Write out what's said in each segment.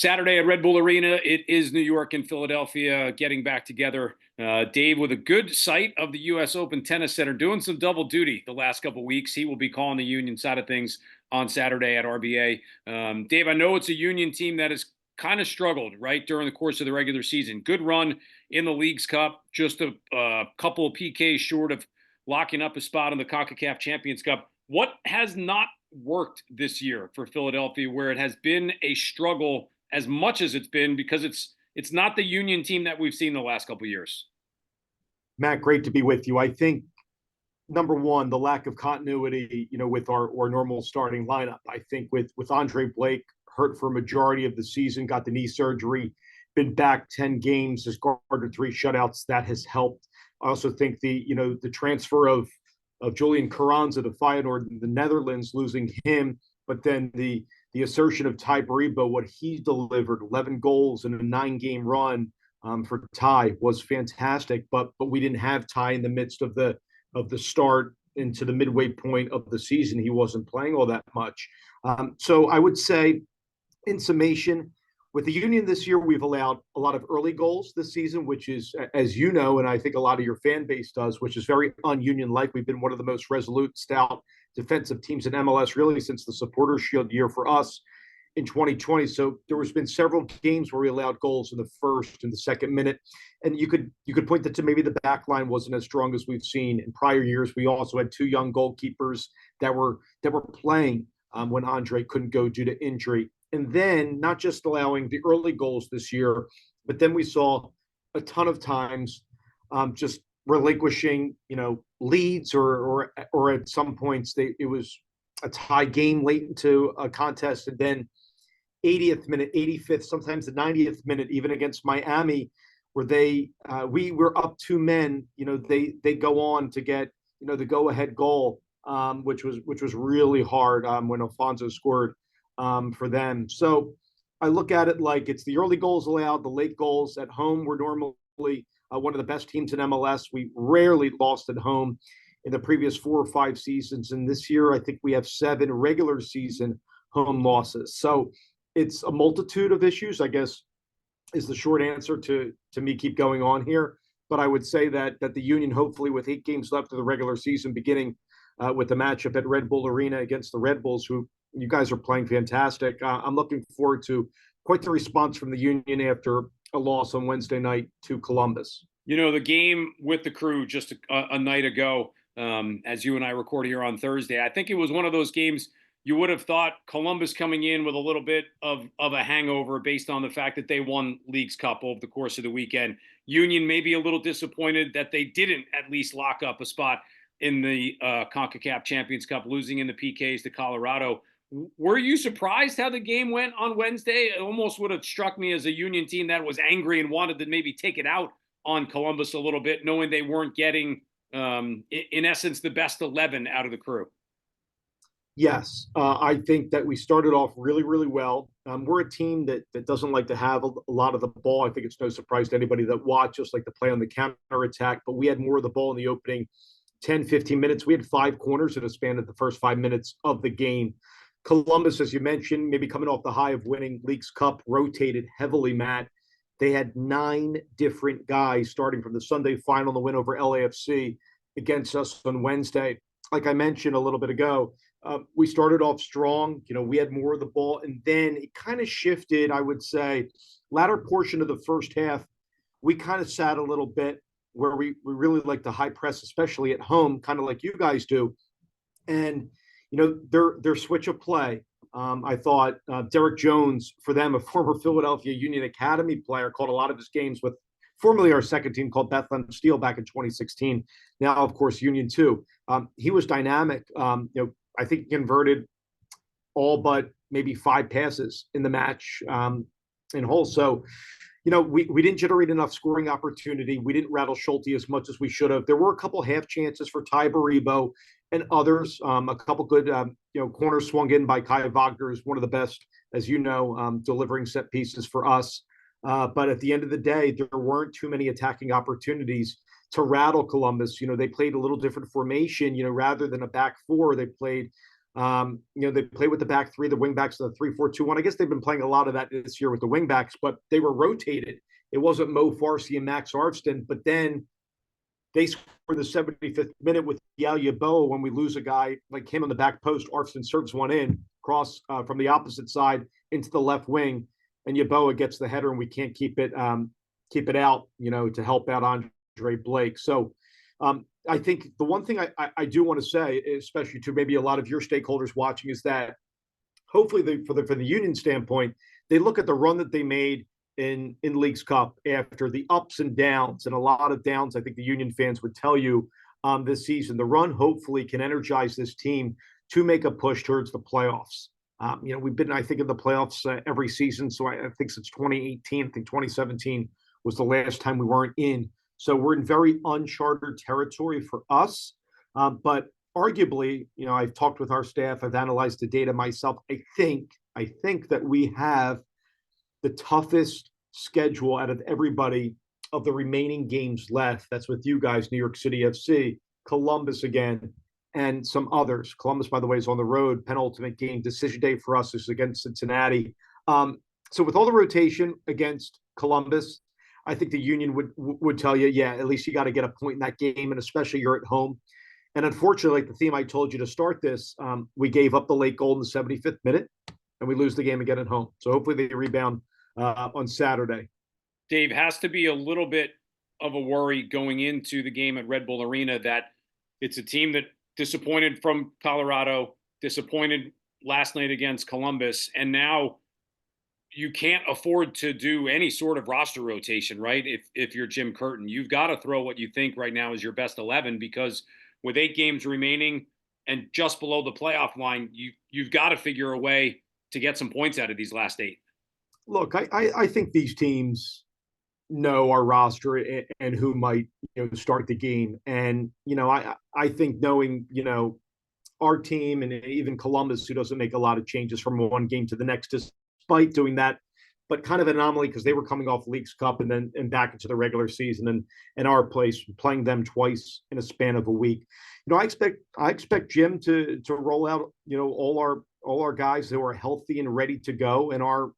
Saturday at Red Bull Arena, it is New York and Philadelphia getting back together. Dave, with a good sight of the U.S. Open Tennis Center, doing some double duty the last couple of weeks. He will be calling the Union side of things on Saturday at RBA. Dave, I know it's a Union team that has kind of struggled, right, during the course of the regular season. Good run in the Leagues Cup, just a couple of PKs short of locking up a spot in the CONCACAF Champions Cup. What has not worked this year for Philadelphia, where it has been a struggle as much as it's been, because it's not the Union team that we've seen the last couple of years? Matt, great to be with you. I think number one, the lack of continuity, with our normal starting lineup. I think with Andre Blake hurt for a majority of the season, got the knee surgery, been back 10 games, has guarded 3 shutouts. That has helped. I also think the transfer of Julian Carranza to Feyenoord in the Netherlands, losing him, but then the assertion of Ty Baribo, what he delivered, 11 goals in a 9-game run for Ty, was fantastic. But we didn't have Ty in the midst of the start into the midway point of the season. He wasn't playing all that much. So I would say, in summation, with the Union this year, we've allowed a lot of early goals this season, which is, as you know, and I think a lot of your fan base does, which is very un-Union-like. We've been one of the most resolute, stout defensive teams in MLS, really, since the Supporters Shield year for us in 2020. So there has been several games where we allowed goals in the first and the second minute. And you could point that to maybe the back line wasn't as strong as we've seen in prior years. We also had 2 young goalkeepers that were playing when Andre couldn't go due to injury. And then not just allowing the early goals this year, but then we saw a ton of times just relinquishing, leads, or at some points it was a tie game late into a contest, and then 80th minute, 85th, sometimes the 90th minute, even against Miami, where we were up 2 men, they go on to get the go ahead goal, which was really hard when Alfonso scored for them. So I look at it like it's the early goals allowed, the late goals. At home, we're normally one of the best teams in MLS. We rarely lost at home in the previous 4 or 5 seasons. And this year, I think we have 7 regular season home losses. So it's a multitude of issues, I guess, is the short answer to me keep going on here. But I would say that the Union, hopefully with 8 games left of the regular season, beginning with the matchup at Red Bull Arena against the Red Bulls, who you guys are playing fantastic. I'm looking forward to quite the response from the Union after a loss on Wednesday night to Columbus. The game with the Crew just a night ago, as you and I record here on Thursday, I think it was one of those games you would have thought Columbus coming in with a little bit of a hangover based on the fact that they won Leagues Cup over the course of the weekend. Union may be a little disappointed that they didn't at least lock up a spot in the CONCACAF Champions Cup, losing in the PKs to Colorado. Were you surprised how the game went on Wednesday? It almost would have struck me as a Union team that was angry and wanted to maybe take it out on Columbus a little bit, knowing they weren't getting, in essence, the best 11 out of the Crew. Yes, I think that we started off really, really well. We're a team that doesn't like to have a lot of the ball. I think it's no surprise to anybody that watches, like to play on the counter attack, but we had more of the ball in the opening 10, 15 minutes. We had 5 corners in a span of the first 5 minutes of the game. Columbus, as you mentioned, maybe coming off the high of winning Leagues Cup, rotated heavily, Matt. They had 9 different guys starting from the Sunday final, the win over LAFC against us on Wednesday. Like I mentioned a little bit ago, we started off strong. We had more of the ball, and then it kind of shifted, I would say, latter portion of the first half. We kind of sat a little bit where we really like to high press, especially at home, kind of like you guys do. And their switch of play. I thought Derek Jones, for them, a former Philadelphia Union Academy player, called a lot of his games with formerly our second team called Bethlehem Steel back in 2016. Now, of course, Union 2. He was dynamic. I think he converted all but maybe 5 passes in the match in whole. So, we didn't generate enough scoring opportunity. We didn't rattle Schulte as much as we should have. There were a couple half chances for Ty Baribo and others. A couple good, corners swung in by Kai Wagner, is one of the best, as you know, delivering set pieces for us. But at the end of the day, there weren't too many attacking opportunities to rattle Columbus. They played a little different formation. Rather than a back 4, they played They play with the back three, the wing backs, the 3-4-2-1. I guess they've been playing a lot of that this year with the wing backs, but they were rotated. It wasn't Mo Farsi and Max Arvston, but then they score the 75th minute with Yao Yeboah when we lose a guy like him on the back post. Arvston serves one in, cross from the opposite side into the left wing, and Yeboah gets the header, and we can't keep it out, to help out Andre Blake. So I think the one thing I do want to say, especially to maybe a lot of your stakeholders watching, is that hopefully for the Union standpoint, they look at the run that they made in Leagues Cup after the ups and downs, and a lot of downs. I think the Union fans would tell you this season. The run hopefully can energize this team to make a push towards the playoffs. We've been, I think, in the playoffs every season. So I think since 2018, I think 2017 was the last time we weren't in. So we're in very uncharted territory for us. But arguably, I've talked with our staff, I've analyzed the data myself. I think that we have the toughest schedule out of everybody of the remaining games left. That's with you guys, New York City FC, Columbus again, and some others. Columbus, by the way, is on the road. Penultimate game, decision day for us is against Cincinnati. So with all the rotation against Columbus, I think the Union would tell you, yeah, at least you got to get a point in that game, and especially you're at home. And unfortunately, like the theme I told you to start this, we gave up the late goal in the 75th minute, and we lose the game again at home. So hopefully they rebound on Saturday. Dave, has to be a little bit of a worry going into the game at Red Bull Arena that it's a team that disappointed from Colorado, disappointed last night against Columbus, and now you can't afford to do any sort of roster rotation, right? If you're Jim Curtin, you've got to throw what you think right now is your best 11, because with 8 games remaining and just below the playoff line, you've got to figure a way to get some points out of these last 8. Look, I think these teams know our roster and who might start the game, and I think knowing our team and even Columbus, who doesn't make a lot of changes from one game to the next, despite doing that, but kind of an anomaly because they were coming off Leagues Cup and back into the regular season, and our place playing them twice in a span of a week. I expect Jim to roll out all our guys who are healthy and ready to go, and our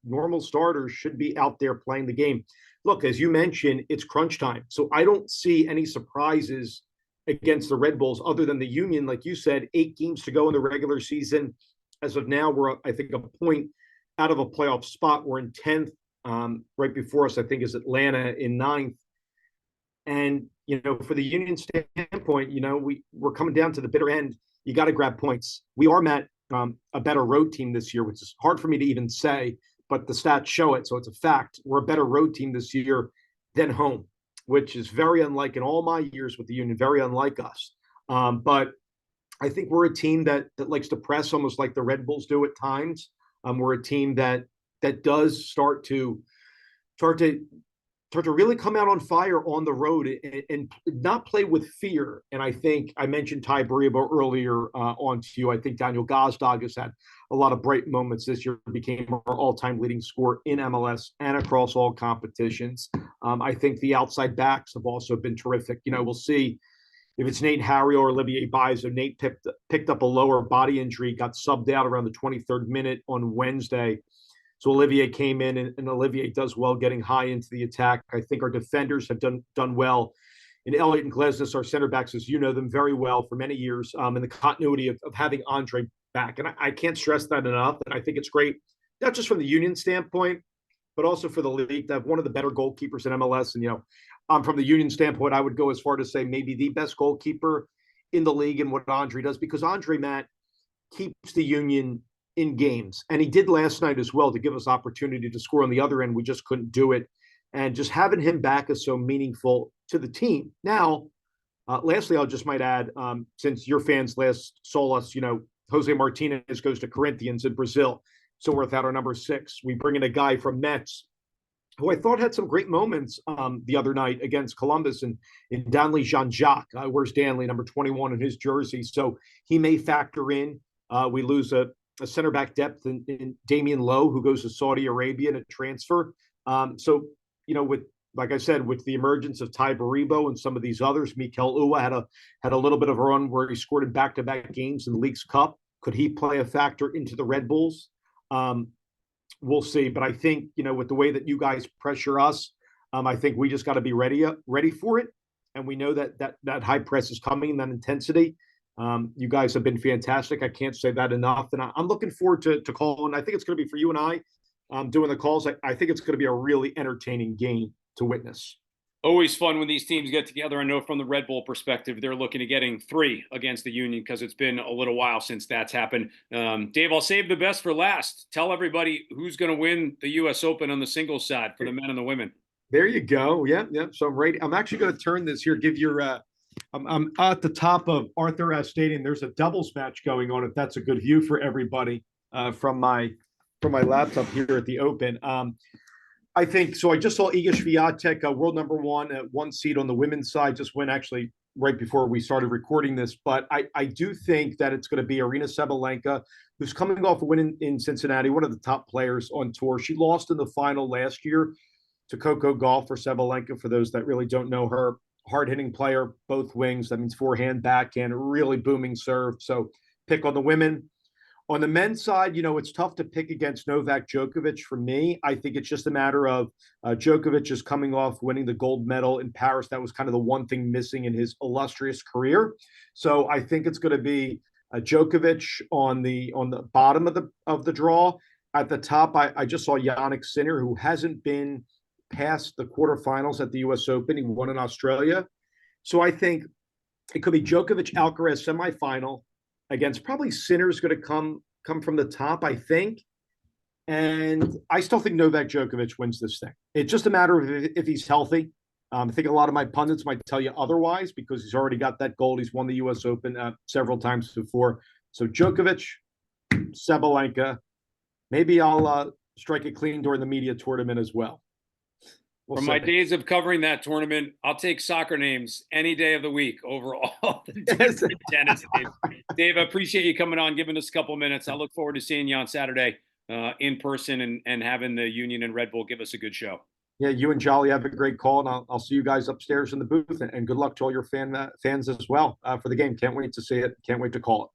normal starters should be out there playing the game. Look, as you mentioned, it's crunch time, so I don't see any surprises against the Red Bulls other than the Union. Like you said, 8 games to go in the regular season. As of now, we're, I think, a point out of a playoff spot. We're in 10th. Right before us, I think, is Atlanta in 9th. And, for the Union standpoint, we're coming down to the bitter end. You got to grab points. We are, Matt, a better road team this year, which is hard for me to even say, but the stats show it. So it's a fact. We're a better road team this year than home, which is very unlike in all my years with the Union, very unlike us. But I think we're a team that likes to press almost like the Red Bulls do at times. We're a team that does start to really come out on fire on the road and not play with fear. And I think I mentioned Ty Bariba earlier on to you. I think Daniel Gazdag has had a lot of bright moments this year, became our all-time leading scorer in MLS and across all competitions. I think the outside backs have also been terrific. We'll see if it's Nate Harry or Olivier Bizo. Nate picked up a lower body injury, got subbed out around the 23rd minute on Wednesday. So Olivier came in, and Olivier does well getting high into the attack. I think our defenders have done well. And Elliott and Glesnes, our center backs, as you know them very well for many years, and the continuity of having Andre back. And I can't stress that enough. And I think it's great, not just from the Union standpoint, but also for the league to have one of the better goalkeepers in MLS. And, from the Union standpoint, I would go as far to say maybe the best goalkeeper in the league and what Andre does, because Andre, Matt, keeps the Union in games. And he did last night as well to give us opportunity to score on the other end. We just couldn't do it. And just having him back is so meaningful to the team. Now, lastly, I just might add, since your fans last saw us, Jose Martinez goes to Corinthians in Brazil. So we're without our number 6. We bring in a guy from Mets who I thought had some great moments the other night against Columbus, and Danley Jean-Jacques. Where's Danley, number 21 in his jersey? So he may factor in. We lose a center back depth in Damian Lowe, who goes to Saudi Arabia in a transfer. So, with, like I said, with the emergence of Ty Baribo and some of these others, Mikel Uwa had a little bit of a run where he scored in back-to-back games in the Leagues Cup. Could he play a factor into the Red Bulls? Um, we'll see. But I think, with the way that you guys pressure us, I think we just got to be ready for it. And we know that high press is coming, that intensity. You guys have been fantastic. I can't say that enough. And I'm looking forward to calling. I think it's going to be for you and I doing the calls. I think it's going to be a really entertaining game to witness. Always fun when these teams get together. I know from the Red Bull perspective, they're looking at getting 3 against the Union because it's been a little while since that's happened. Dave, I'll save the best for last. Tell everybody who's going to win the U.S. Open on the singles side for the men and the women. There you go. Yeah, yeah. So I'm actually going to turn this here. Give your. I'm at the top of Arthur Ashe Stadium. There's a doubles match going on. If that's a good view for everybody from my laptop here at the Open. I think so. I just saw Iga Swiatek, world number 1 at 1 seed on the women's side, just went actually right before we started recording this. But I do think that it's going to be Aryna Sabalenka, who's coming off a win in Cincinnati, one of the top players on tour. She lost in the final last year to Coco Gauff for Sabalenka. For those that really don't know her, hard-hitting player, both wings. That means forehand, backhand, really booming serve. So pick on the women. On the men's side, it's tough to pick against Novak Djokovic for me. I think it's just a matter of Djokovic is coming off winning the gold medal in Paris. That was kind of the one thing missing in his illustrious career. So I think it's going to be Djokovic on the bottom of the draw. At the top, I just saw Jannik Sinner, who hasn't been past the quarterfinals at the U.S. Open. He won in Australia. So I think it could be Djokovic Alcaraz semifinal against probably Sinner's going to come from the top, I think. And I still think Novak Djokovic wins this thing. It's just a matter of if he's healthy. I think a lot of my pundits might tell you otherwise because he's already got that gold. He's won the U.S. Open several times before. So Djokovic, Sabalenka. Maybe I'll strike it clean during the media tournament as well. From my days of covering that tournament, I'll take soccer names any day of the week over all the different tennis names. Dave, I appreciate you coming on, giving us a couple of minutes. I look forward to seeing you on Saturday in person and having the Union and Red Bull give us a good show. Yeah, you and Jolly have a great call, and I'll see you guys upstairs in the booth. And good luck to all your fans as well for the game. Can't wait to see it. Can't wait to call it.